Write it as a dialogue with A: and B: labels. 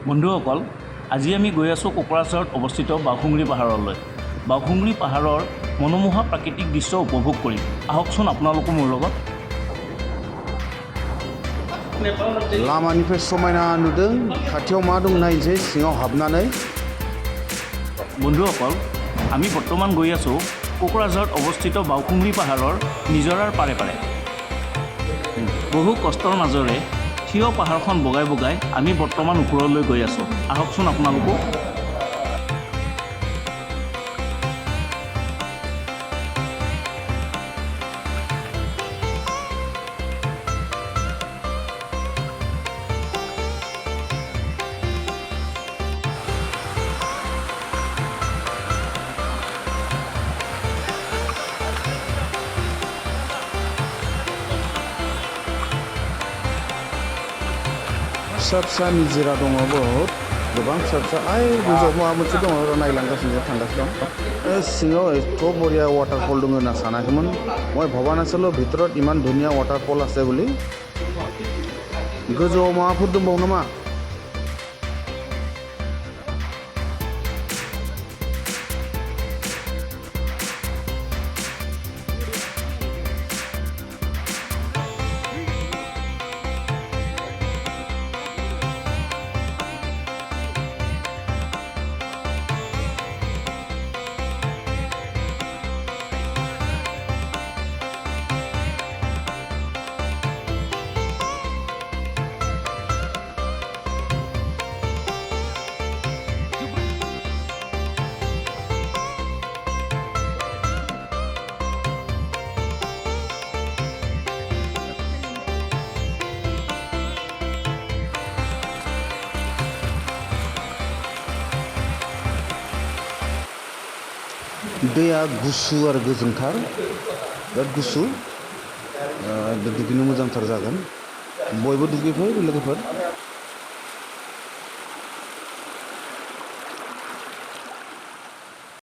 A: বন্ধুসকল, আজি আমি গৈ আছোঁ কোকৰাঝাৰত অৱস্থিত বাউখুংৰি পাহাৰলৈ। বাউখুংৰি পাহাৰৰ মনোমোহা প্ৰাকৃতিক দৃশ্য উপভোগ কৰিম। আহকচোন আপোনালোকো মোৰ লগত।
B: लामानिफ्राय समायना नुदों, खाथियाव मा दं नायनोसै सिङाव हाबनानै।
A: বন্ধুসকল, আমি বৰ্তমান গৈ আছোঁ কোকৰাঝাৰত অৱস্থিত বাউখুংৰি পাহাৰৰ নিজৰাৰ পাৰে পাৰে। বহু কষ্টৰ মাজৰে থিয় পাহাৰখন বগাই বগাই আমি বৰ্তমান ওপৰলৈ গৈ আছোঁ। আহকচোন আপোনালোকো।
B: फिसा फिसा निजिरा दङ बहुत गोबां फिसा फिसा गोजौआव माबा मोनसे दङ नायलांगासिनो थांगासिनो दं। सिङाव एथ' बरिया वाटारफल दङ होनना सानाखैमोन মই ভবা নাছিলোঁ ভিতৰত ইমান ধুনীয়া वाटारफल আছে বুলি। गोजौआव माबाफोर दंबावो नामा? दैया गुसु आरो गोजोंथार, बिराद गुसु, दुगैनो मोजांथार जागोन। बयबो दुगैफै लोगोफोर।